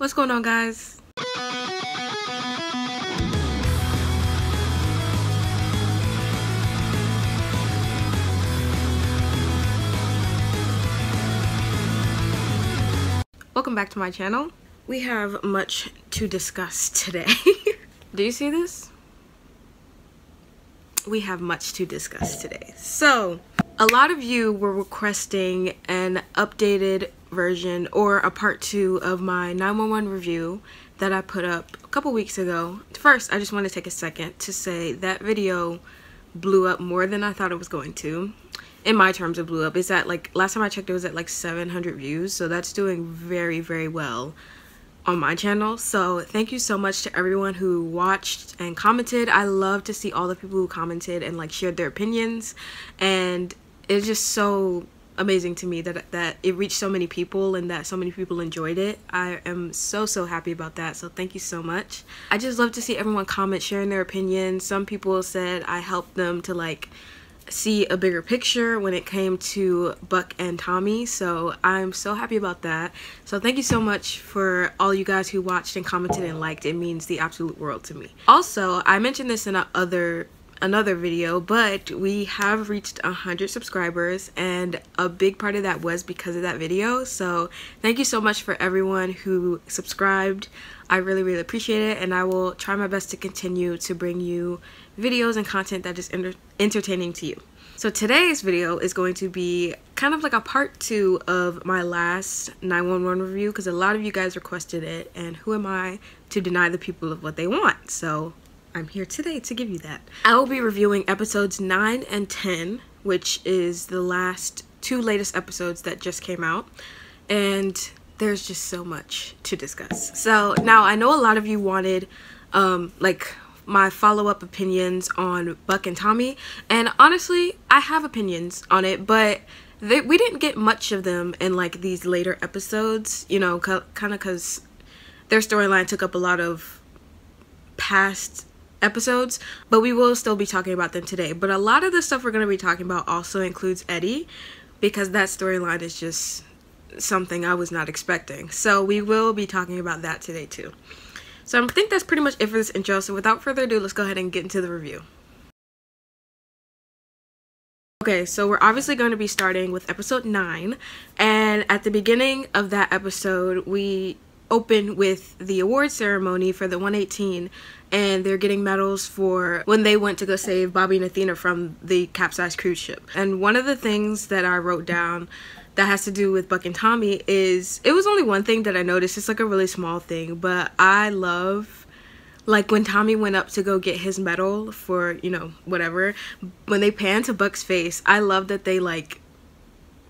What's going on, guys? Welcome back to my channel. We have much to discuss today. Do you see this? We have much to discuss today. So, a lot of you were requesting an updated version or a part 2 of my 911 review that I put up a couple weeks ago. First, I just want to take a second to say that video blew up more than I thought it was going to. In my terms, it blew up. It's at like, last time I checked, it was at like 700 views. So that's doing very, very well on my channel. So thank you so much to everyone who watched and commented. I love to see all the people who commented and like shared their opinions, and it's just so amazing to me that it reached so many people and that so many people enjoyed it. I am so happy about that, so thank you so much. I just love to see everyone comment, sharing their opinions. Some people said I helped them to like see a bigger picture when it came to Buck and Tommy, so I'm so happy about that. So thank you so much for all you guys who watched and commented and liked. It means the absolute world to me. Also, I mentioned this in another video, but we have reached 100 subscribers, and a big part of that was because of that video. So thank you so much for everyone who subscribed. I really appreciate it, and I will try my best to continue to bring you videos and content that is entertaining to you. So today's video is going to be kind of like a part 2 of my last 911 review, because a lot of you guys requested it, and who am I to deny the people of what they want? So I'm here today to give you that. I will be reviewing episodes 9 and 10, which is the last 2 latest episodes that just came out, and there's just so much to discuss. So now I know a lot of you wanted like my follow-up opinions on Buck and Tommy, and honestly I have opinions on it, but we didn't get much of them in like these later episodes, you know, kind of because their storyline took up a lot of past episodes, but we will still be talking about them today. But a lot of the stuff we're going to be talking about also includes Eddie, because that storyline is just something I was not expecting. So we will be talking about that today too. So I think that's pretty much it for this intro. So without further ado, let's go ahead and get into the review. Okay, so we're obviously going to be starting with episode 9, and at the beginning of that episode we open with the award ceremony for the 118, and they're getting medals for when they went to go save Bobby and Athena from the capsized cruise ship. And one of the things that I wrote down that has to do with Buck and Tommy is, it was only one thing that I noticed. It's like a really small thing, but I love, like when Tommy went up to go get his medal for, you know, whatever, when they pan to Buck's face, I love that they like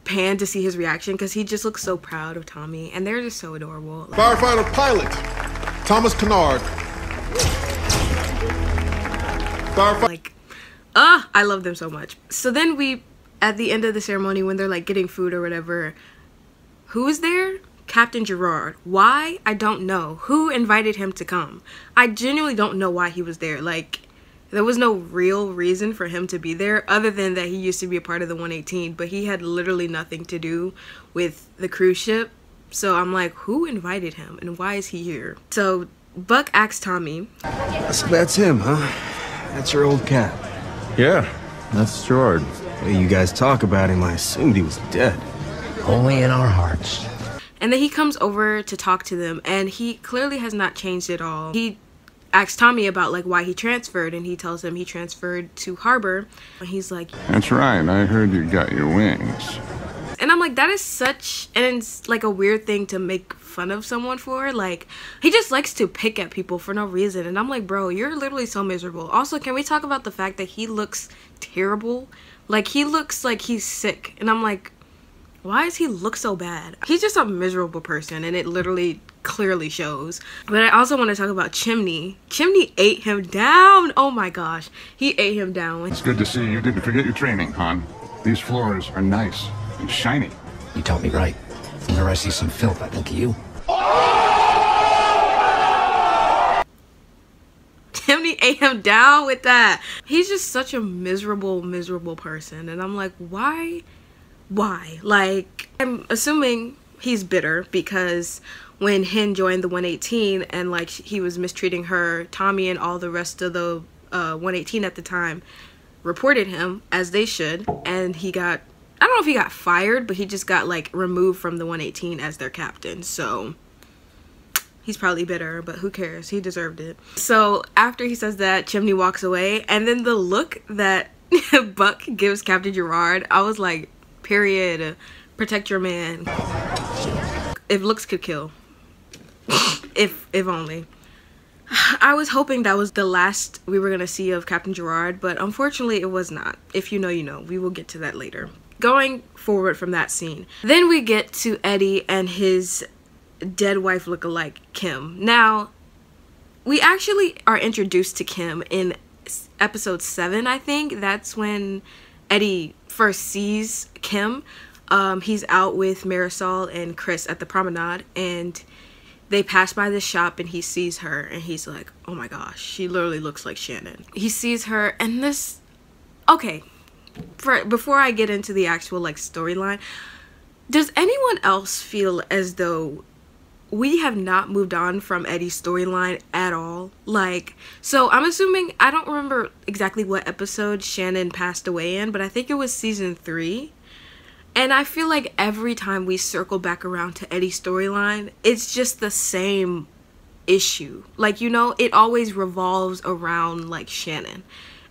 pan to see his reaction, because he just looks so proud of Tommy, and they're just so adorable. Firefighter pilot Thomas Kennard. Like, I love them so much. So then we, at the end of the ceremony, when they're like getting food or whatever, who is there? Captain Gerard. Why? I don't know. Who invited him to come? I genuinely don't know why he was there. Like, there was no real reason for him to be there other than that he used to be a part of the 118, but he had literally nothing to do with the cruise ship. So I'm like, who invited him and why is he here? So Buck asks Tommy. So that's him, huh? That's your old cap. Yeah, that's Gerard. The way you guys talk about him, I assumed he was dead. Only in our hearts. And then he comes over to talk to them, and he clearly has not changed at all. He asks Tommy about like why he transferred, and he tells him he transferred to Harbor, and he's like, that's right, I heard you got your wings. and I'm like, that is such, and it's like a weird thing to make fun of someone for. Like, he just likes to pick at people for no reason, and I'm like, bro, you're literally so miserable. Also, can we talk about the fact that he looks terrible? Like, he looks like he's sick, and I'm like, why does he look so bad? He's just a miserable person, and it literally clearly shows. But I also want to talk about Chimney. Chimney ate him down. Oh my gosh, he ate him down. It's good to see you didn't forget your training, Han. These floors are nice and shiny. You taught me right. Whenever I see some filth, I think of you. Chimney ate him down with that. He's just such a miserable person, and I'm like, why? Like, I'm assuming he's bitter because when Hin joined the 118 and like he was mistreating her, Tommy and all the rest of the 118 at the time reported him, as they should, and he got, I don't know if he got fired, but he just got like removed from the 118 as their captain. So he's probably bitter, but who cares? He deserved it. So after he says that, Chimney walks away, and then the look that Buck gives Captain Gerard, I was like, period, protect your man. If looks could kill. if only. I was hoping that was the last we were gonna see of Captain Gerard, but unfortunately it was not. If you know, you know. We will get to that later. Going forward from that scene, then we get to Eddie and his dead wife lookalike, Kim. Now, we actually are introduced to Kim in episode 7, I think. That's when Eddie first sees Kim. He's out with Marisol and Chris at the promenade, and they pass by this shop and he sees her and he's like, oh my gosh, she literally looks like Shannon. He sees her and this, okay, before I get into the actual like storyline, does anyone else feel as though we have not moved on from Eddie's storyline at all? Like, so I'm assuming, I don't remember exactly what episode Shannon passed away in, but I think it was season 3. And I feel like every time we circle back around to Eddie's storyline, it's just the same issue. Like, you know, it always revolves around, like, Shannon.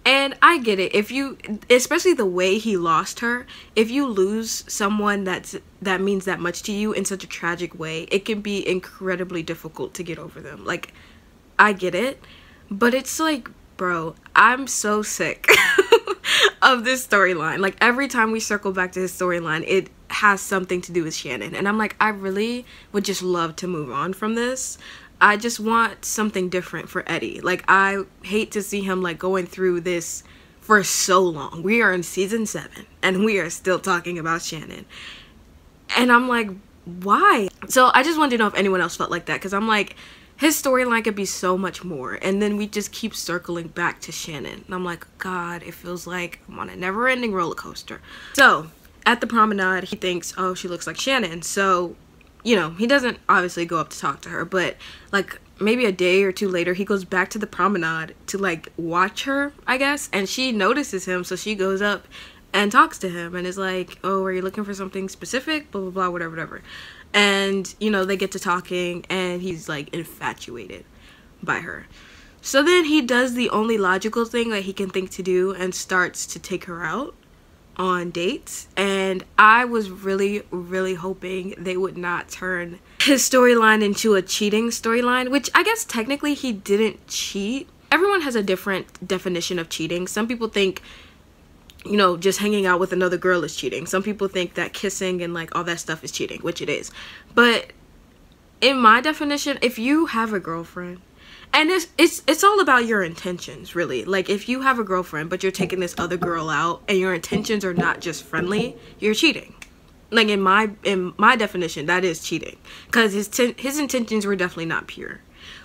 And I get it. If you, especially the way he lost her, if you lose someone that means that much to you in such a tragic way, it can be incredibly difficult to get over them. Like, I get it. But it's like, bro, I'm so sick of this storyline. Like, every time we circle back to his storyline, it has something to do with Shannon. And I'm like, I really would just love to move on from this. I just want something different for Eddie. Like, I hate to see him, like, going through this for so long. We are in season 7, and we are still talking about Shannon. And I'm like, why? So I just wanted to know if anyone else felt like that, because I'm like, his storyline could be so much more, and then we just keep circling back to Shannon. And I'm like, God, it feels like I'm on a never-ending roller coaster. So, at the promenade, he thinks, oh, she looks like Shannon. So, you know, he doesn't obviously go up to talk to her, but, like, maybe a day or 2 later, he goes back to the promenade to, like, watch her, I guess, and she notices him, so she goes up and talks to him, and is like, oh, are you looking for something specific? Blah, blah, blah, whatever, whatever. And, you know, they get to talking, and he's, like, infatuated by her. So then he does the only logical thing that he can think to do and starts to take her out on dates. And I was really, really hoping they would not turn his storyline into a cheating storyline, which I guess technically he didn't cheat. Everyone has a different definition of cheating. Some people think, you know, just hanging out with another girl is cheating. Some people think that kissing and like all that stuff is cheating, which it is. But in my definition, if you have a girlfriend, and it's all about your intentions, really. Like, if you have a girlfriend but you're taking this other girl out and your intentions are not just friendly, you're cheating. Like, in my definition, that is cheating, because his intentions were definitely not pure.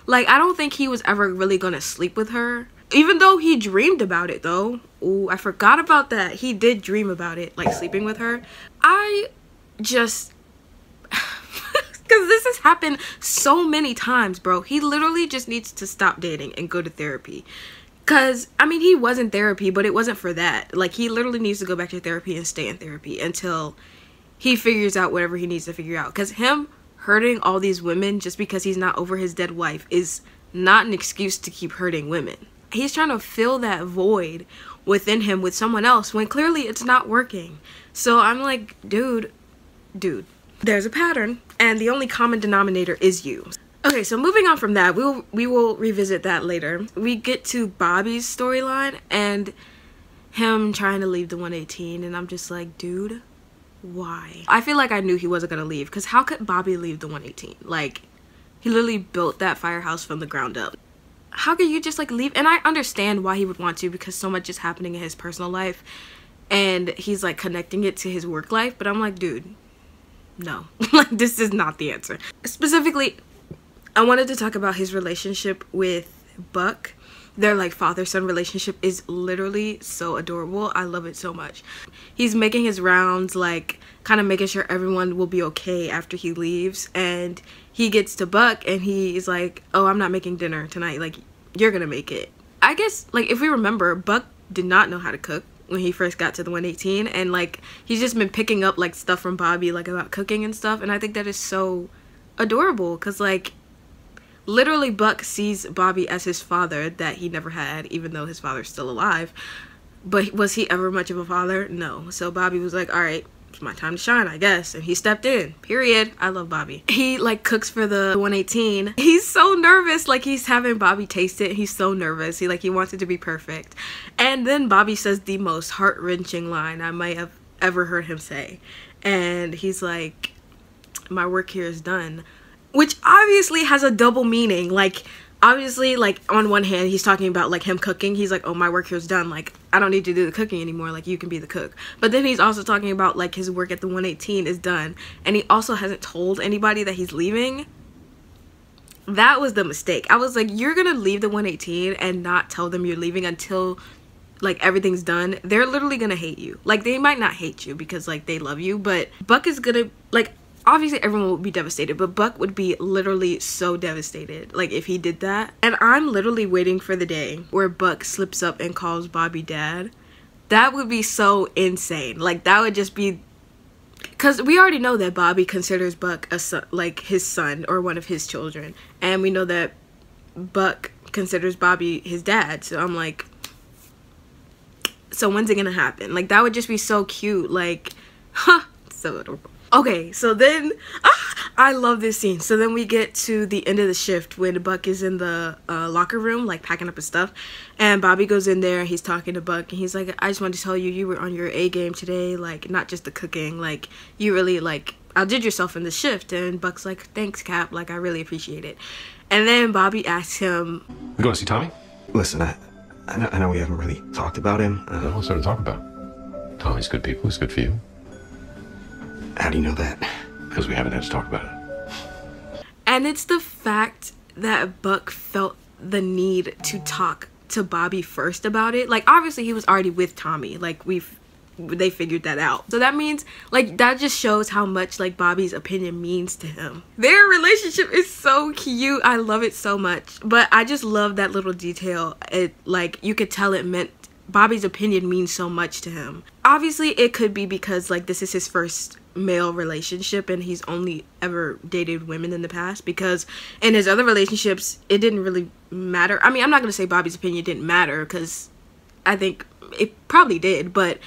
Like, I don't think he was ever really gonna sleep with her. Even though he dreamed about it, though. Ooh, I forgot about that. He did dream about it, like sleeping with her. I just... because this has happened so many times, bro. He literally just needs to stop dating and go to therapy. Because, I mean, he was in therapy, but it wasn't for that. Like, he literally needs to go back to therapy and stay in therapy until he figures out whatever he needs to figure out. Because him hurting all these women just because he's not over his dead wife is not an excuse to keep hurting women. He's trying to fill that void within him with someone else when clearly it's not working. So I'm like, dude, there's a pattern, and the only common denominator is you. Okay, so moving on from that, we will revisit that later. We get to Bobby's storyline and him trying to leave the 118, and I'm just like, dude, why? I feel like I knew he wasn't gonna leave, because how could Bobby leave the 118? Like, he literally built that firehouse from the ground up. How could you just like leave? And I understand why he would want to, because so much is happening in his personal life and he's like connecting it to his work life, but I'm like, dude, no. Like, this is not the answer. Specifically, I wanted to talk about his relationship with Buck. Their like father-son relationship is literally so adorable. I love it so much. He's making his rounds like kind of making sure everyone will be okay after he leaves. And he gets to Buck and he's like, oh, I'm not making dinner tonight, like you're gonna make it. I guess, like, if we remember, Buck did not know how to cook when he first got to the 118, and like he's just been picking up like stuff from Bobby, like about cooking and stuff. And I think that is so adorable, because like literally Buck sees Bobby as his father that he never had, even though his father's still alive. But was he ever much of a father? No. So Bobby was like, all right, it's my time to shine, I guess. And he stepped in, period. I love Bobby. He like cooks for the 118. He's so nervous, like he's having Bobby taste it. He's so nervous. He wants it to be perfect. And then Bobby says the most heart-wrenching line I might have ever heard him say. And he's like, my work here is done. Which obviously has a double meaning. Like, obviously, like, on one hand, he's talking about, like, him cooking. He's like, oh, my work here's done. Like, I don't need to do the cooking anymore. Like, you can be the cook. But then he's also talking about, like, his work at the 118 is done. And he also hasn't told anybody that he's leaving. That was the mistake. I was like, you're gonna leave the 118 and not tell them you're leaving until, like, everything's done. They're literally gonna hate you. Like, they might not hate you because, like, they love you. But Buck is gonna, like, obviously everyone would be devastated, but Buck would be literally so devastated, like, if he did that. And I'm literally waiting for the day where Buck slips up and calls Bobby dad. That would be so insane. Like, that would just be, because we already know that Bobby considers Buck a son, like his son or one of his children, and we know that Buck considers Bobby his dad. So I'm like, so when's it gonna happen? Like, that would just be so cute. Like, huh, so adorable. Okay, so then, I love this scene. So then we get to the end of the shift when Buck is in the locker room, like, packing up his stuff. And Bobby goes in there and he's talking to Buck. And he's like, I just wanted to tell you, you were on your A game today. Like, not just the cooking. Like, you really, like, outdid yourself in the shift. And Buck's like, thanks, Cap. Like, I really appreciate it. And then Bobby asks him, You going to see Tommy? Listen, I know we haven't really talked about him. What's there to talk about? Tommy's good people. He's good for you. How do you know that? Because we haven't had to talk about it. and it's the fact that Buck felt the need to talk to Bobby first about it. Like, obviously he was already with Tommy. Like, they figured that out. So that means, like, that just shows how much, like, Bobby's opinion means to him. Their relationship is so cute. I love it so much. But I just love that little detail. It, like, you could tell it meant Bobby's opinion means so much to him. Obviously, it could be because, like, this is his first male relationship and he's only ever dated women in the past, because in his other relationships, it didn't really matter. I mean, I'm not going to say Bobby's opinion didn't matter, because I think it probably did, but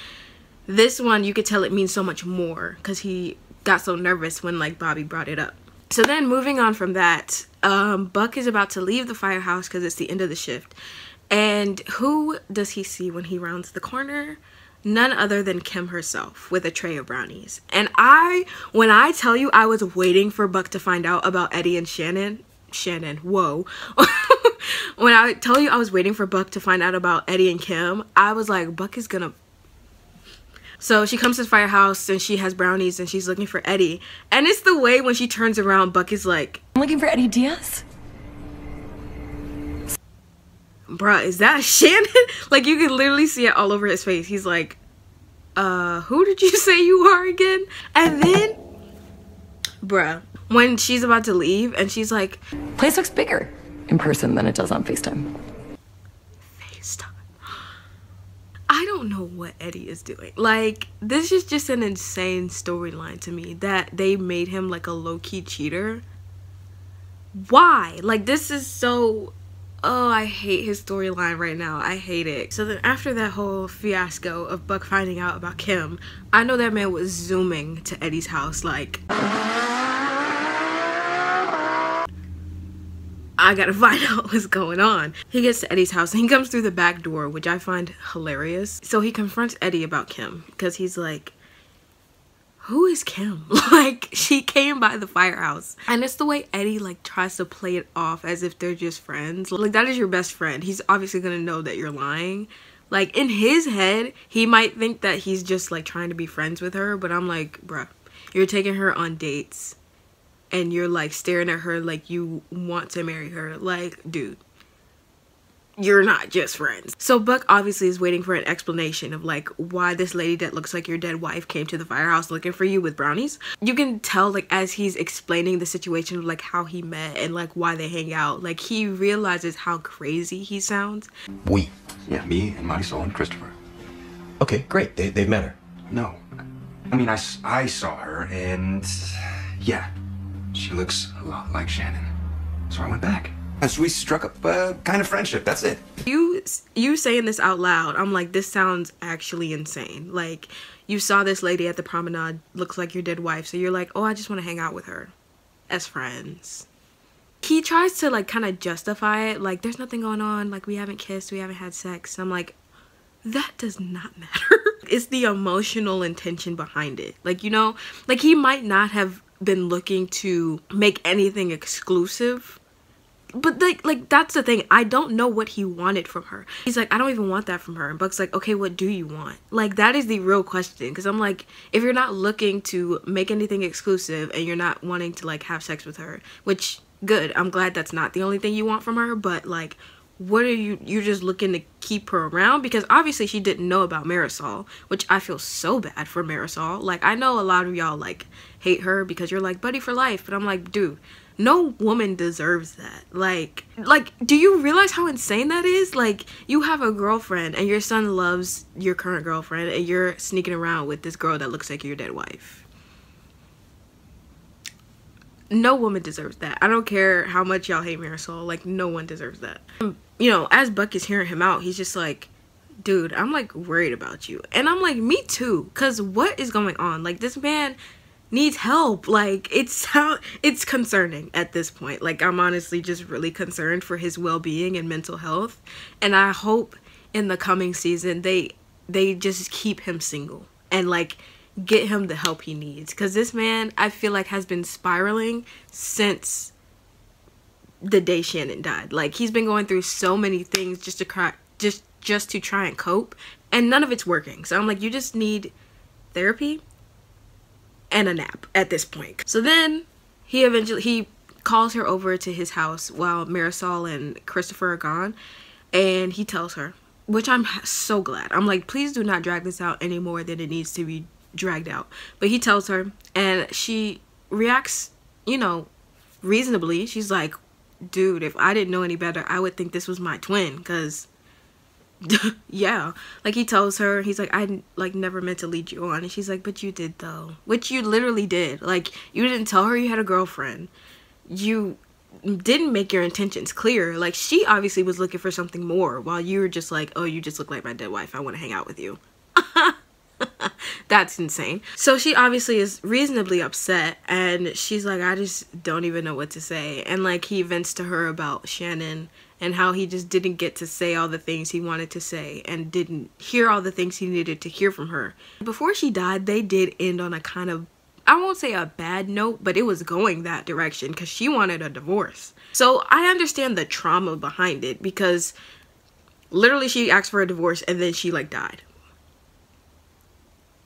this one, you could tell it means so much more because he got so nervous when, like, Bobby brought it up. So then moving on from that, Buck is about to leave the firehouse because it's the end of the shift. And who does he see when he rounds the corner? None other than Kim herself with a tray of brownies. And when I tell you I was waiting for Buck to find out about Eddie and Shannon, whoa. When I tell you I was waiting for Buck to find out about Eddie and Kim, I was like, Buck is gonna... So she comes to the firehouse and she has brownies and she's looking for Eddie. And it's the way when she turns around, Buck is like, I'm looking for Eddie Diaz. Bruh, is that Shannon? Like, you can literally see it all over his face. He's like, who did you say you are again? And then, bruh, when she's about to leave and she's like, Place looks bigger in person than it does on FaceTime. FaceTime. I don't know what Eddie is doing. Like, this is just an insane storyline to me that they made him like a low-key cheater. Why? Like, this is so... Oh, I hate his storyline right now. I hate it. So then after that whole fiasco of Buck finding out about Kim, I know that man was zooming to Eddie's house like, I gotta find out what's going on. He gets to Eddie's house and he comes through the back door, which I find hilarious. So he confronts Eddie about Kim because he's like, who is Kim? Like, she came by the firehouse. And it's the way Eddie, like, tries to play it off as if they're just friends. Like, that is your best friend. He's obviously gonna know that you're lying. Like, in his head, he might think that he's just, like, trying to be friends with her. But I'm like, bruh, you're taking her on dates. And you're, like, staring at her like you want to marry her. Like, dude. you're not just friends. So Buck obviously is waiting for an explanation of like why this lady that looks like your dead wife came to the firehouse looking for you with brownies. You can tell like as he's explaining the situation of like how he met and like why they hang out, like he realizes how crazy he sounds. We. Yeah, me and Marisol and Christopher. Okay, great. They've met her. No. I mean, I saw her, and yeah, she looks a lot like Shannon. So I went back. So we struck up a kind of friendship, that's it. You saying this out loud, I'm like, this sounds actually insane. Like, you saw this lady at the promenade, looks like your dead wife, so you're like, oh, I just want to hang out with her as friends. He tries to like kind of justify it, like there's nothing going on, like we haven't kissed, we haven't had sex. I'm like, that does not matter. It's the emotional intention behind it. Like, you know, like he might not have been looking to make anything exclusive, but like that's the thing. I don't know what he wanted from her. He's like, I don't even want that from her. And Buck's like, okay, what do you want? Like, that is the real question. Because I'm like, if you're not looking to make anything exclusive and you're not wanting to like have sex with her, which good, I'm glad that's not the only thing you want from her, but like, what are you're just looking to keep her around? Because obviously she didn't know about Marisol, which I feel so bad for Marisol. Like, I know a lot of y'all like hate her because you're like buddy for life, but I'm like, dude, no woman deserves that. Like do you realize how insane that is? Like, you have a girlfriend and your son loves your current girlfriend and you're sneaking around with this girl that looks like your dead wife. No woman deserves that. I don't care how much y'all hate Marisol, like no one deserves that. You know, as Buck is hearing him out, he's just like, dude, I'm like worried about you. And I'm like, me too, because what is going on? Like, this man needs help. Like, it's concerning at this point. Like, I'm honestly just really concerned for his well-being and mental health, and I hope in the coming season they just keep him single and like get him the help he needs, because this man, I feel like, has been spiraling since the day Shannon died. Like, he's been going through so many things just to try and cope, and none of it's working. So I'm like, you just need therapy and a nap at this point. So then he calls her over to his house while Marisol and Christopher are gone, and he tells her, which I'm so glad. I'm like, please do not drag this out any more than it needs to be dragged out. But he tells her, and she reacts, you know, reasonably. She's like, dude, if I didn't know any better, I would think this was my twin, because yeah. Like, he tells her, he's like, I like never meant to lead you on. And she's like, but you did though. Which you literally did. Like, you didn't tell her you had a girlfriend. You didn't make your intentions clear. Like, she obviously was looking for something more, while you were just like, oh, you just look like my dead wife, I want to hang out with you. That's insane. So she obviously is reasonably upset, and she's like, I just don't even know what to say. And like, he vents to her about Shannon and how he just didn't get to say all the things he wanted to say and didn't hear all the things he needed to hear from her. Before she died, they did end on a kind of, I won't say a bad note, but it was going that direction because she wanted a divorce. So I understand the trauma behind it, because literally she asked for a divorce and then she like died.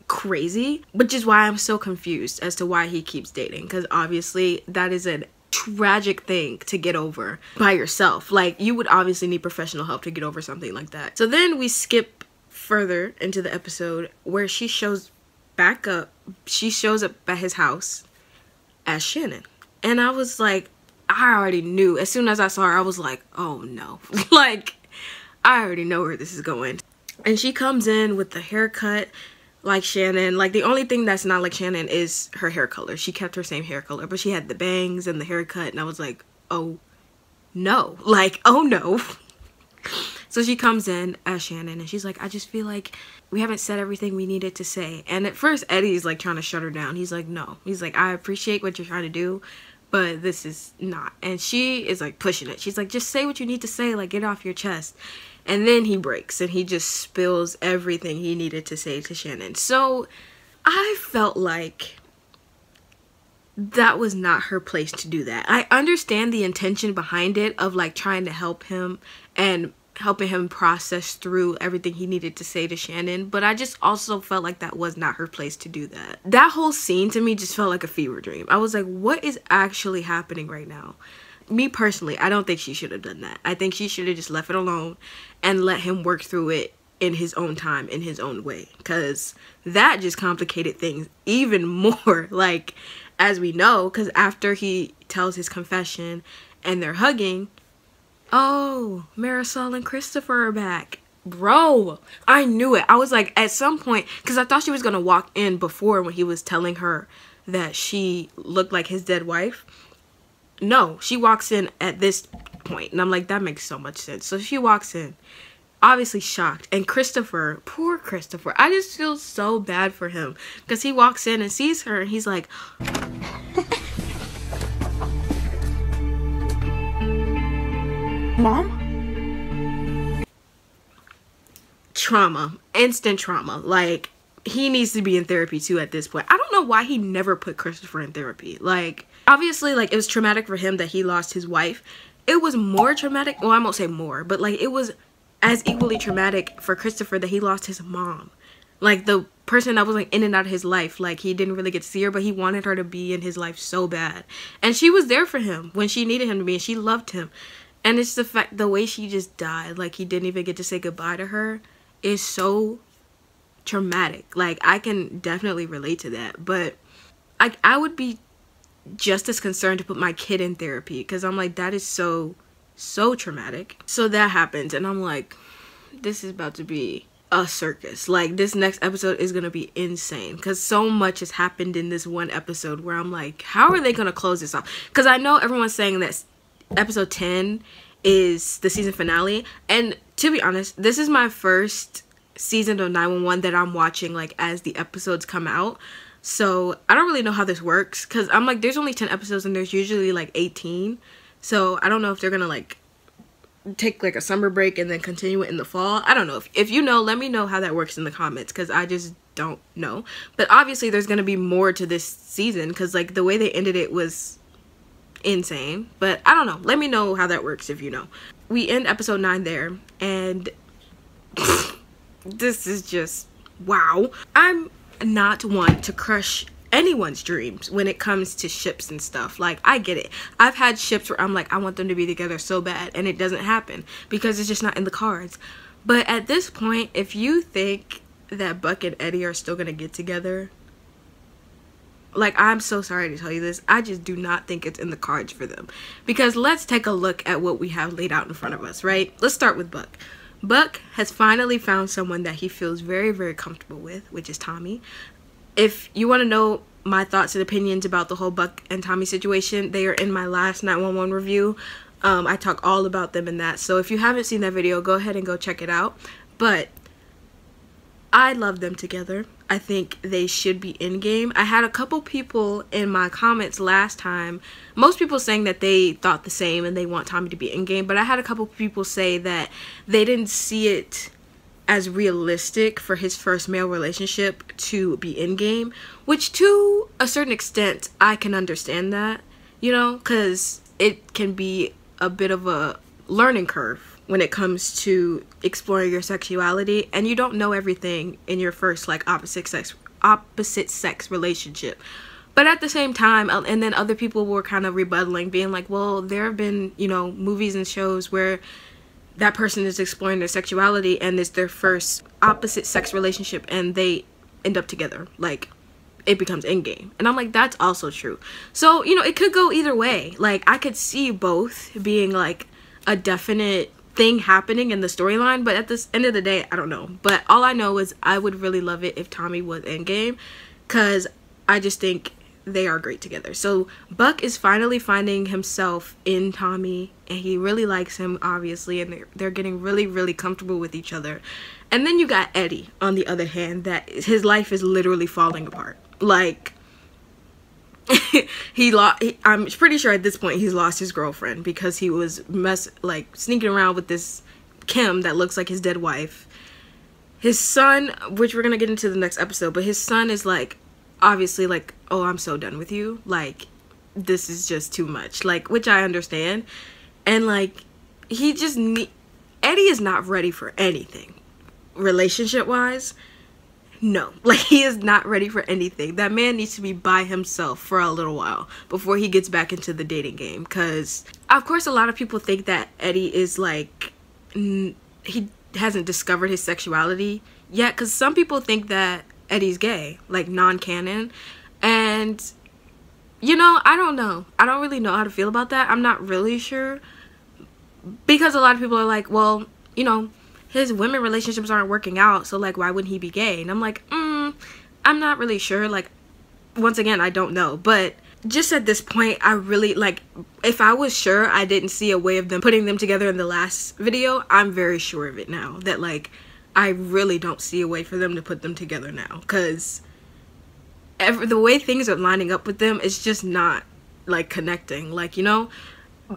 Crazy, which is why I'm so confused as to why he keeps dating, because obviously that is a tragic thing to get over by yourself. Like, you would obviously need professional help to get over something like that. So then we skip further into the episode where she shows up at his house as Shannon, and I was like, I already knew. As soon as I saw her, I was like, oh no. Like, I already know where this is going. And she comes in with the haircut like Shannon. Like, the only thing that's not like Shannon is her hair color. She kept her same hair color, but she had the bangs and the haircut, and I was like, oh no. Like, oh no. So she comes in as Shannon, and she's like, I just feel like we haven't said everything we needed to say. And at first Eddie's like trying to shut her down. He's like, no. He's like, I appreciate what you're trying to do, but this is not. And she is like pushing it. She's like, just say what you need to say, like, get it off your chest. And then he breaks and he just spills everything he needed to say to Shannon. So I felt like that was not her place to do that. I understand the intention behind it of like trying to help him and helping him process through everything he needed to say to Shannon, but I just also felt like that was not her place to do that. That whole scene to me just felt like a fever dream. I was like, what is actually happening right now? me personally, I don't think she should have done that. I think she should have just left it alone and let him work through it in his own time, in his own way, because that just complicated things even more, like, as we know, because after he tells his confession and they're hugging, oh, Marisol and Christopher are back. Bro, I knew it. I was like, at some point, because I thought she was going to walk in before when he was telling her that she looked like his dead wife. No, she walks in at this point, and I'm like, that makes so much sense. So she walks in, obviously shocked, and Christopher, poor Christopher, I just feel so bad for him, because he walks in and sees her, and he's like, Mom? Trauma, instant trauma. Like, he needs to be in therapy too at this point. I don't know why he never put Christopher in therapy. Like, obviously, like, it was traumatic for him that he lost his wife. It was more traumatic, well, I won't say more, but like, it was as equally traumatic for Christopher that he lost his mom. Like, the person that was like in and out of his life, like, he didn't really get to see her, but he wanted her to be in his life so bad, and she was there for him when she needed him to be, and she loved him. And it's the way she just died, like, he didn't even get to say goodbye to her, is so traumatic. Like, I can definitely relate to that, but I would be just as concerned to put my kid in therapy, because I'm like, that is so traumatic. So that happens, and I'm like, this is about to be a circus. Like, this next episode is gonna be insane, because so much has happened in this one episode where I'm like, how are they gonna close this off? Because I know everyone's saying that episode 10 is the season finale, and to be honest, this is my first season of 911 that I'm watching, like, as the episodes come out. So I don't really know how this works, because I'm like, there's only 10 episodes and there's usually like 18. So I don't know if they're gonna like take like a summer break and then continue it in the fall. I don't know. If you know, let me know how that works in the comments, because I just don't know. But obviously there's gonna be more to this season, because like the way they ended it was insane. But I don't know. Let me know how that works if you know. We end episode 9 there, and this is just wow. I'm not one to crush anyone's dreams when it comes to ships and stuff. Like, I get it. I've had ships where I'm like, I want them to be together so bad, and it doesn't happen because it's just not in the cards. But at this point, if you think that Buck and Eddie are still gonna get together, like, I'm so sorry to tell you this, I just do not think it's in the cards for them. Because let's take a look at what we have laid out in front of us, right? Let's start with Buck. Buck has finally found someone that he feels very, very comfortable with, which is Tommy. If you want to know my thoughts and opinions about the whole Buck and Tommy situation, they are in my last 911 review. I talk all about them in that. So if you haven't seen that video, go ahead and go check it out. But I love them together. I think they should be in game. I had a couple people in my comments last time, most people saying that they thought the same and they want Tommy to be in game, but I had a couple people say that they didn't see it as realistic for his first male relationship to be in game, which to a certain extent I can understand that, you know, because it can be a bit of a learning curve when it comes to exploring your sexuality, and you don't know everything in your first like opposite sex relationship. But at the same time, and then other people were kind of rebuttaling, being like, well, there have been, you know, movies and shows where that person is exploring their sexuality and it's their first opposite sex relationship and they end up together, like it becomes in-game. And I'm like, that's also true. So, you know, it could go either way. Like, I could see both being like a definite thing happening in the storyline, but at the end of the day, I don't know. But all I know is I would really love it if Tommy was in game, because I just think they are great together. So Buck is finally finding himself in Tommy, and he really likes him, obviously, and they're getting really, really comfortable with each other. And then you got Eddie, on the other hand, that his life is literally falling apart. Like, I'm pretty sure at this point he's lost his girlfriend, because he was sneaking around with this Kim that looks like his dead wife. His son, which we're gonna get into the next episode, but his son is like, obviously like, oh, I'm so done with you, like, this is just too much, like, which I understand. And like, Eddie is not ready for anything relationship wise. no, like he is not ready for anything. That man needs to be by himself for a little while before he gets back into the dating game. Because of course a lot of people think that Eddie is like, he hasn't discovered his sexuality yet, because some people think that Eddie's gay, like non-canon. And you know, I don't know, I don't really know how to feel about that. I'm not really sure, because a lot of people are like, well, you know, his women relationships aren't working out, so like why wouldn't he be gay? And I'm like, I'm not really sure. Like, once again, I don't know. But just at this point, I really, like, if I was sure I didn't see a way of them putting them together in the last video, I'm very sure of it now. That like, I really don't see a way for them to put them together now, because the way things are lining up with them, it's just not like connecting, like, you know.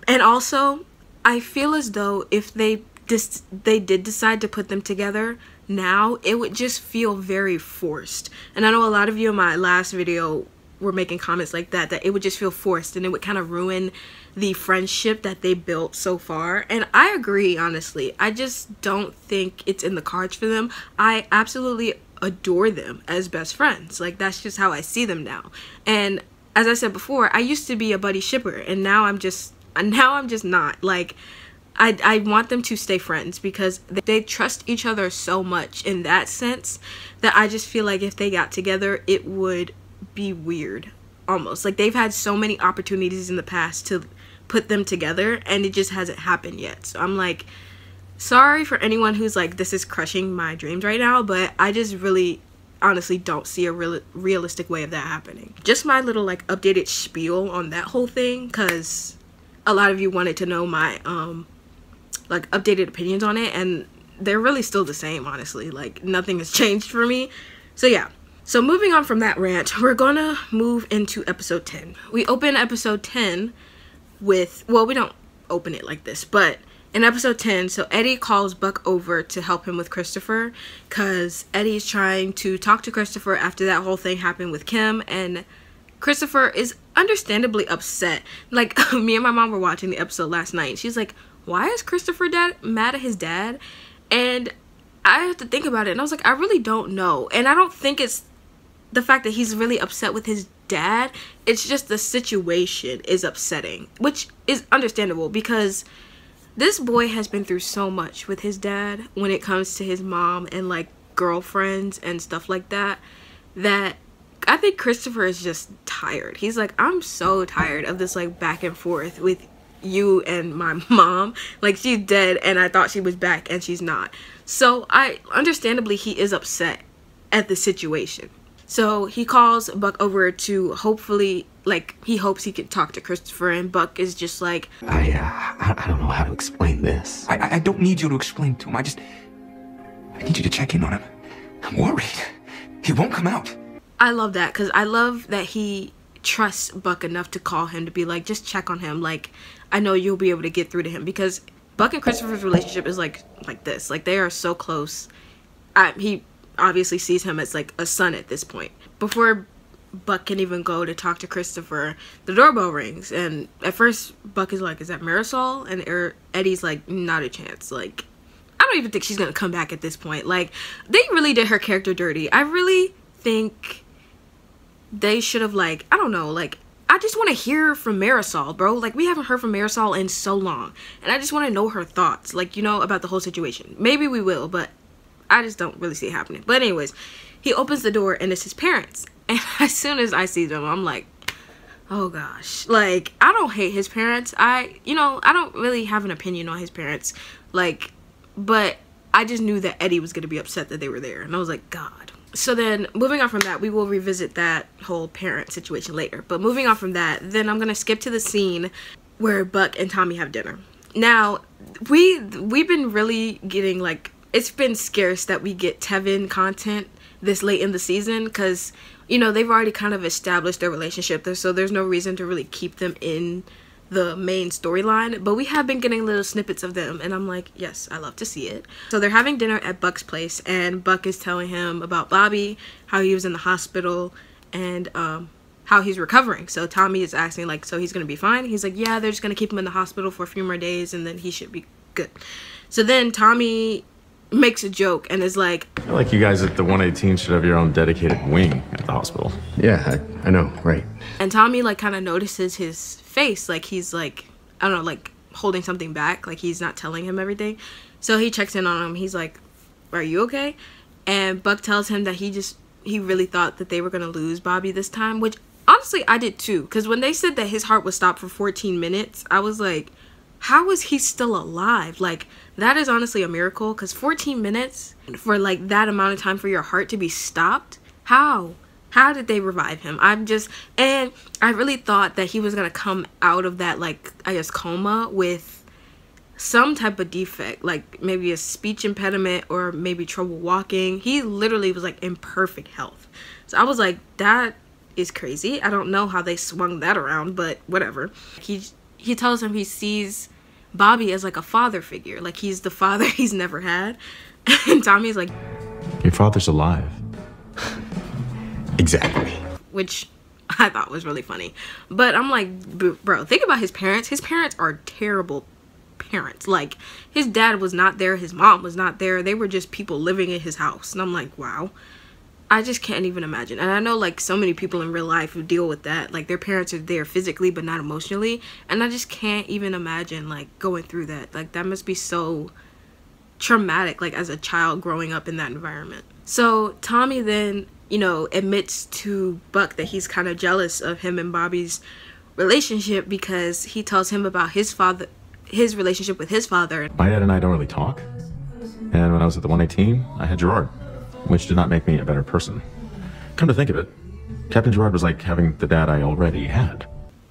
And also I feel as though if they did decide to put them together now, it would just feel very forced. And I know a lot of you in my last video were making comments like that it would just feel forced, and it would kind of ruin the friendship that they built so far. And I agree, honestly. I just don't think it's in the cards for them. I absolutely adore them as best friends. Like, that's just how I see them now. And as I said before, I used to be a buddy shipper, and now I'm just not. Like, I want them to stay friends, because they trust each other so much in that sense, that I just feel like if they got together, it would be weird almost. Like, they've had so many opportunities in the past to put them together, and it just hasn't happened yet. So I'm like, sorry for anyone who's like, this is crushing my dreams right now, but I just really honestly don't see a realistic way of that happening. Just my little like updated spiel on that whole thing, because a lot of you wanted to know my like updated opinions on it, and they're really still the same, honestly. Like, nothing has changed for me. So yeah, so moving on from that rant, we're gonna move into episode 10. We open episode 10 with, well, we don't open it like this, but in episode 10, so Eddie calls Buck over to help him with Christopher, because Eddie's trying to talk to Christopher after that whole thing happened with Kim, and Christopher is understandably upset. Like, me and my mom were watching the episode last night, and she's like, why is Christopher mad at his dad? And I had to think about it, and I was like, I really don't know. And I don't think it's the fact that he's really upset with his dad. It's just the situation is upsetting, which is understandable, because this boy has been through so much with his dad when it comes to his mom and like girlfriends and stuff like that, that I think Christopher is just tired. He's like, I'm so tired of this like back and forth with you and my mom. Like, she's dead and I thought she was back and she's not. So understandably he is upset at the situation. So he calls Buck over to hopefully, like, he hopes he can talk to Christopher, and Buck is just like, I don't know how to explain this. I don't need you to explain to him. I need you to check in on him. I'm worried. He won't come out. I love that, because I love that he trusts Buck enough to call him, to be like, just check on him. Like, I know you'll be able to get through to him, because Buck and Christopher's relationship is like this. Like, they are so close. He obviously sees him as like a son at this point. Before Buck can even go to talk to Christopher, the doorbell rings, and at first Buck is like, is that Marisol? And Eddie's like, not a chance. Like, I don't even think she's gonna come back at this point. Like, they really did her character dirty. I really think they should have, like, I don't know, like, I just want to hear from Marisol, bro. Like, we haven't heard from Marisol in so long, and I just want to know her thoughts, like, you know, about the whole situation. Maybe we will, but I just don't really see it happening. But anyways, he opens the door and it's his parents. And as soon as I see them, I'm like, oh gosh. Like, I don't hate his parents. I don't really have an opinion on his parents. Like, but I just knew that Eddie was going to be upset that they were there. And I was like, God. So then, moving on from that, we will revisit that whole parent situation later. But moving on from that, then I'm going to skip to the scene where Buck and Tommy have dinner. Now, we've been really getting, like, it's been scarce that we get Tevin content this late in the season, because, you know, they've already kind of established their relationship, so there's no reason to really keep them in the main storyline. But we have been getting little snippets of them, and I'm like, yes, I love to see it. So they're having dinner at Buck's place, and Buck is telling him about Bobby, how he was in the hospital, and how he's recovering. So Tommy is asking, like, so he's gonna be fine? He's like, yeah, they're just gonna keep him in the hospital for a few more days and then he should be good. So then Tommy makes a joke and is like, I feel like you guys at the 118 should have your own dedicated wing at the hospital. Yeah, I know, right. and Tommy like kind of notices his face, like he's like, I don't know, like holding something back, like he's not telling him everything. So he checks in on him. He's like, are you okay? And Buck tells him that he really thought that they were gonna lose Bobby this time, which honestly I did too, because when they said that his heart was stopped for 14 minutes, I was like, how is he still alive? Like, that is honestly a miracle, because 14 minutes for like that amount of time for your heart to be stopped, how did they revive him? And I really thought that he was gonna come out of that, like, I guess coma with some type of defect, like maybe a speech impediment or maybe trouble walking. He literally was like in perfect health. So I was like, that is crazy. I don't know how they swung that around, but whatever. He tells him he sees Bobby as like a father figure, like he's the father he's never had. And Tommy's like, Your father's alive. Exactly. which I thought was really funny. But I'm like, bro, think about his parents. His parents are terrible parents. Like, his dad was not there, his mom was not there, they were just people living in his house. And I'm like, wow, I just can't even imagine. And I know like so many people in real life who deal with that, like their parents are there physically but not emotionally, and I just can't even imagine like going through that. Like, that must be so traumatic, like as a child growing up in that environment. So Tommy then, you know, admits to Buck that he's kind of jealous of him and Bobby's relationship, because he tells him about his relationship with his father. My dad and I don't really talk. And when I was at the 118, I had Gerard, which did not make me a better person. Come to think of it, Captain Gerard was like having the dad I already had.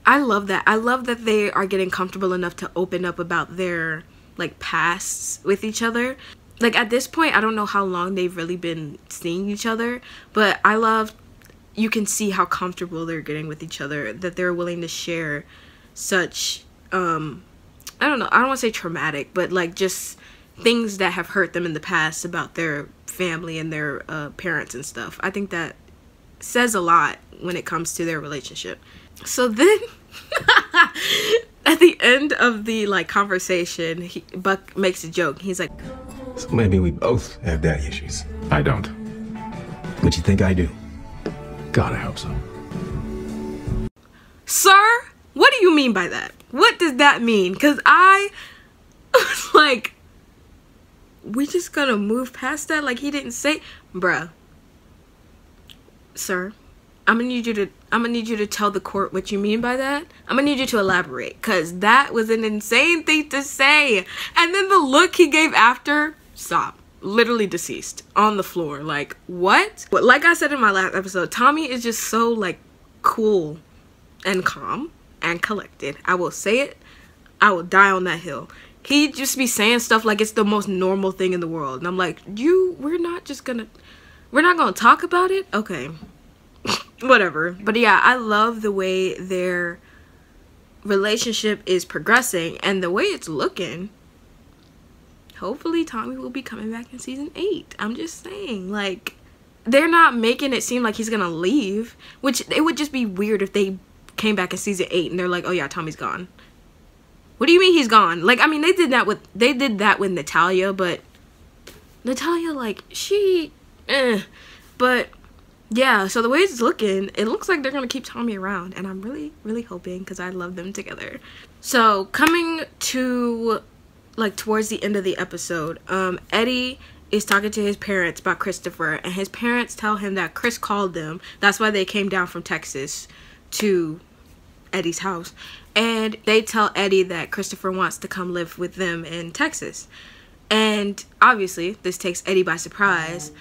I love that. I love that they are getting comfortable enough to open up about their like pasts with each other. Like, at this point, I don't know how long they've really been seeing each other, but I love, you can see how comfortable they're getting with each other, that they're willing to share such, I don't know, I don't want to say traumatic, but like just things that have hurt them in the past about their family and their parents and stuff. I think that says a lot when it comes to their relationship. So then at the end of the like conversation, Buck makes a joke. He's like, So maybe we both have daddy issues. I don't. What you think I do? God, I hope so. sir, what do you mean by that? What does that mean? Because I was like, we just gonna move past that? Like, he didn't say, bruh, sir, I'm gonna need you to tell the court what you mean by that. I'm gonna need you to elaborate, because that was an insane thing to say. And then the look he gave after, stop, literally deceased on the floor. Like, what? But like I said in my last episode, Tommy is just so like cool and calm and collected. I will say it, I will die on that hill. He'd just be saying stuff like it's the most normal thing in the world, and I'm like, we're not gonna talk about it? Okay. Whatever. But yeah, I love the way their relationship is progressing and the way it's looking. Hopefully Tommy will be coming back in season 8. I'm just saying, like, they're not making it seem like he's gonna leave, which it would just be weird if they came back in season 8 and they're like, oh yeah, Tommy's gone. What do you mean he's gone? Like, I mean, they did that with Natalia, but Natalia, like, but yeah, so the way it's looking, it looks like they're gonna keep Tommy around, and I'm really, really hoping, because I love them together. So coming to like towards the end of the episode, Eddie is talking to his parents about Christopher, and his parents tell him that Chris called them. That's why they came down from Texas to Eddie's house, and they tell Eddie that Christopher wants to come live with them in Texas. And obviously this takes Eddie by surprise,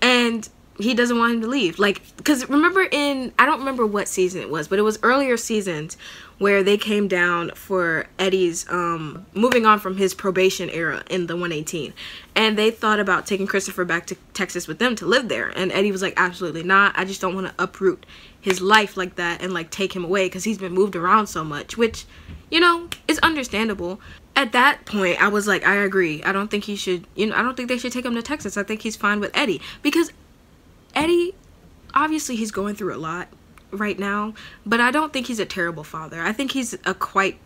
and he doesn't want him to leave. Like, because remember I don't remember what season it was, but it was earlier seasons where they came down for Eddie's moving on from his probation era in the 118, and they thought about taking Christopher back to Texas with them to live there, and Eddie was like, absolutely not, I just don't want to uproot his life like that and like take him away, because he's been moved around so much, which, you know, is understandable. At that point I was like, I agree. I don't think he should, I don't think they should take him to Texas. I think he's fine with Eddie, because Eddie, obviously he's going through a lot right now, but I don't think he's a terrible father. I think he's a quite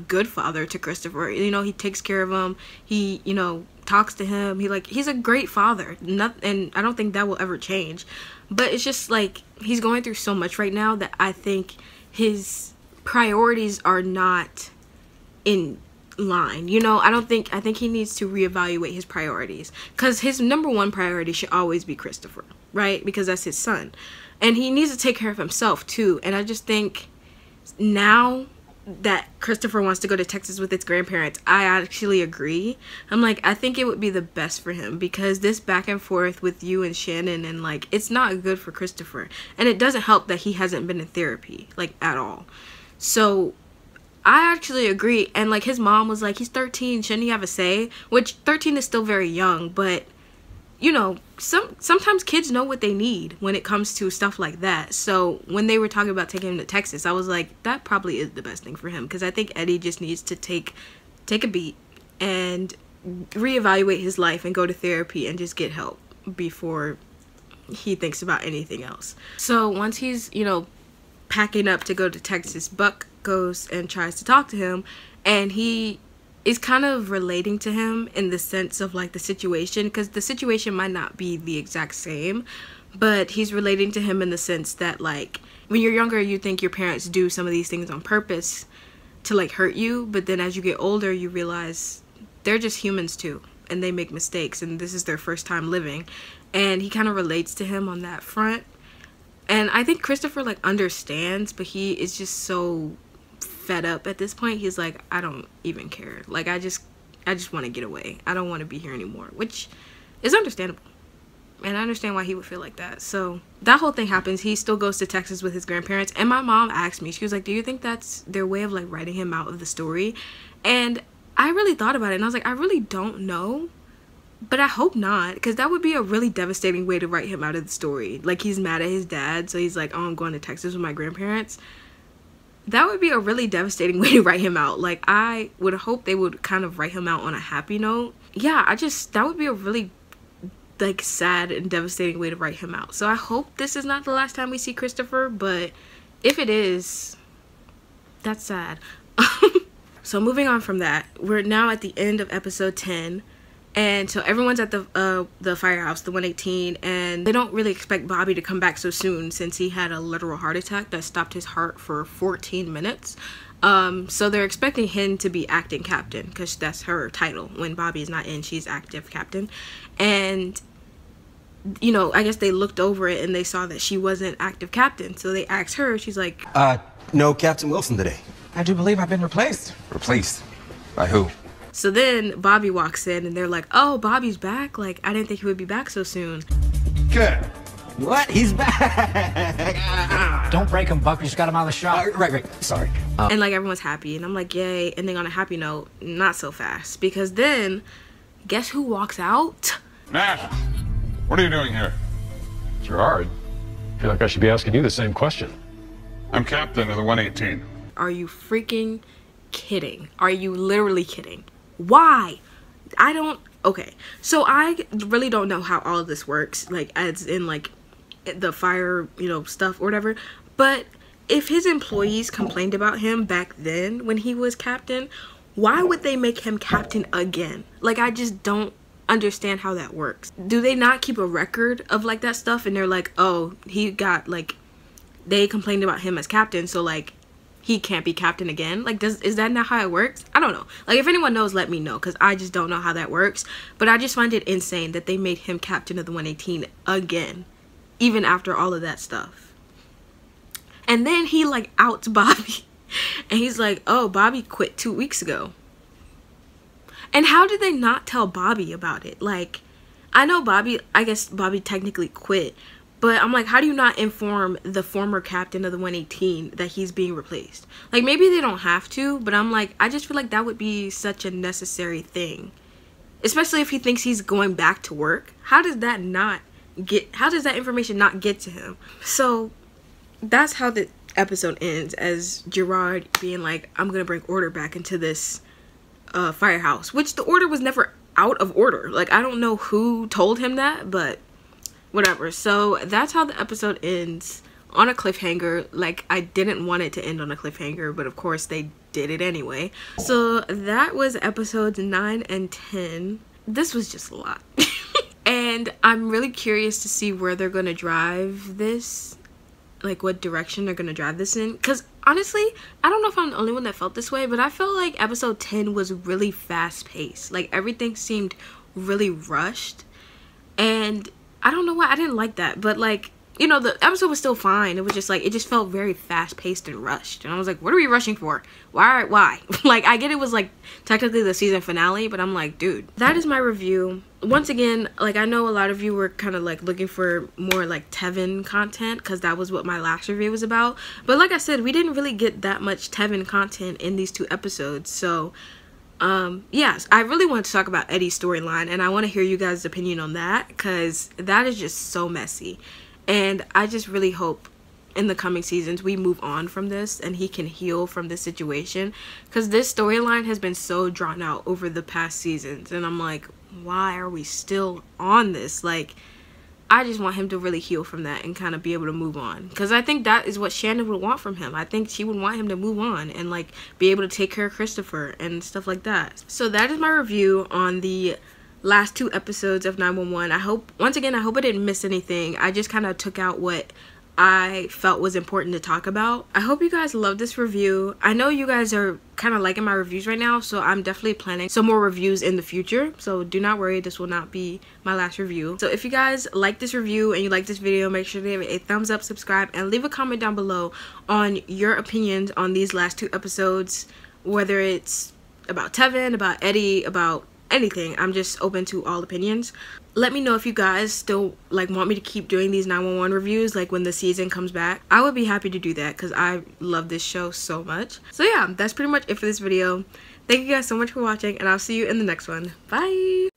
good father to Christopher. You know, he takes care of him. He, you know, talks to him. He's a great father. And I don't think that will ever change. But it's just like he's going through so much right now that I think his priorities are not in line. You know, I think he needs to reevaluate his priorities, because his number one priority should always be Christopher, right? Because that's his son, and he needs to take care of himself too. And I just think now that Christopher wants to go to Texas with his grandparents, I actually agree. I'm like, I think it would be the best for him, because this back and forth with you and Shannon, and like, it's not good for Christopher, and it doesn't help that he hasn't been in therapy like at all. So I actually agree. And like, his mom was like, he's 13, shouldn't he have a say? Which 13 is still very young, but you know, sometimes kids know what they need when it comes to stuff like that. So when they were talking about taking him to Texas, I was like, that probably is the best thing for him, because I think Eddie just needs to take a beat and reevaluate his life and go to therapy and just get help before he thinks about anything else. So once he's, you know, packing up to go to Texas, Buck goes and tries to talk to him, and he is kind of relating to him in the sense of like the situation, because the situation might not be the exact same, but he's relating to him in the sense that like, when you're younger, you think your parents do some of these things on purpose to like hurt you, but then as you get older, you realize they're just humans too, and they make mistakes, and this is their first time living. And he kind of relates to him on that front. And I think Christopher like understands, but he is just so fed up at this point. He's like, I don't even care. Like, I just want to get away. I don't want to be here anymore, which is understandable. And I understand why he would feel like that. So that whole thing happens. He still goes to Texas with his grandparents. And my mom asked me, she was like, do you think that's their way of like writing him out of the story? And I really thought about it, and I was like, I really don't know. But I hope not, because that would be a really devastating way to write him out of the story. Like, he's mad at his dad, so he's like, oh, I'm going to Texas with my grandparents. That would be a really devastating way to write him out. Like, I would hope they would kind of write him out on a happy note. Yeah, that would be a really, like, sad and devastating way to write him out. So I hope this is not the last time we see Christopher, but if it is, that's sad. So moving on from that, we're now at the end of episode 10. And so everyone's at the firehouse, the 118, and they don't really expect Bobby to come back so soon, since he had a literal heart attack that stopped his heart for 14 minutes. So they're expecting him to be acting captain, because that's her title. When Bobby's not in, she's active captain. And, you know, I guess they looked over it and they saw that she wasn't active captain. So they asked her, she's like, No Captain Wilson today. I do believe I've been replaced. Replaced? By who? So then Bobby walks in and they're like, oh, Bobby's back? Like, I didn't think he would be back so soon. Good. What? He's back! Don't break him, Buck. We just got him out of the shop. Right. Sorry. And like, everyone's happy, and I'm like, yay. And then on a happy note, not so fast, because then guess who walks out? Nash, what are you doing here? Gerard, I feel like I should be asking you the same question. I'm captain of the 118. Are you freaking kidding? Are you literally kidding? Why? Okay, so I really don't know how all of this works, like, as in like the fire, you know, stuff or whatever, but if his employees complained about him back then when he was captain, why would they make him captain again? Like, I just don't understand how that works. Do they not keep a record of like that stuff, and they're like, oh, he got, like, they complained about him as captain, so like he can't be captain again? Like, is that not how it works? I don't know. Like, if anyone knows, let me know, because I just don't know how that works. But I just find it insane that they made him captain of the 118 again, even after all of that stuff. And then he like outs Bobby, and he's like, oh, Bobby quit 2 weeks ago. And how did they not tell Bobby about it? Like, I know I guess Bobby technically quit, but I'm like, how do you not inform the former captain of the 118 that he's being replaced? Like, maybe they don't have to, but I'm like, I just feel like that would be such a necessary thing. Especially if he thinks he's going back to work. How does that information not get to him? So that's how the episode ends, as Gerard being like, I'm gonna bring order back into this firehouse, which the order was never out of order. Like, I don't know who told him that, but whatever. So that's how the episode ends, on a cliffhanger. Like, I didn't want it to end on a cliffhanger, but of course they did it anyway. So that was episodes 9 and 10. This was just a lot. And I'm really curious to see where they're gonna drive this, like what direction they're gonna drive this in, because honestly I don't know if I'm the only one that felt this way, but I felt like episode 10 was really fast paced. Like everything seemed really rushed, and I don't know why I didn't like that. But like, you know, the episode was still fine. It was just like, it just felt very fast paced and rushed, and I was like, what are we rushing for? Why? Like, I get it was like technically the season finale, but I'm like, dude. That is my review. Once again, like, I know a lot of you were kind of like looking for more like Tevin content, because that was what my last review was about. But like I said, we didn't really get that much Tevin content in these 2 episodes. So yes, I really want to talk about Eddie's storyline, and I want to hear you guys' opinion on that, because that is just so messy. And I just really hope in the coming seasons we move on from this and he can heal from this situation, because this storyline has been so drawn out over the past seasons, and I'm like, why are we still on this? Like, I just want him to really heal from that and kind of be able to move on, because I think that is what Shannon would want from him. I think she would want him to move on and like be able to take care of Christopher and stuff like that. So that is my review on the last 2 episodes of 911. I hope, once again, I hope I didn't miss anything. I just kind of took out what I felt was important to talk about. I hope you guys love this review. I know you guys are kind of liking my reviews right now, so I'm definitely planning some more reviews in the future. So do not worry, this will not be my last review. So if you guys like this review and you like this video, make sure to give it a thumbs up, subscribe, and leave a comment down below on your opinions on these last 2 episodes, whether it's about Tevin, about Eddie, about anything. I'm just open to all opinions. Let me know if you guys still like want me to keep doing these 911 reviews, like when the season comes back. I would be happy to do that, because I love this show so much. So yeah, that's pretty much it for this video. Thank you guys so much for watching, and I'll see you in the next one. Bye.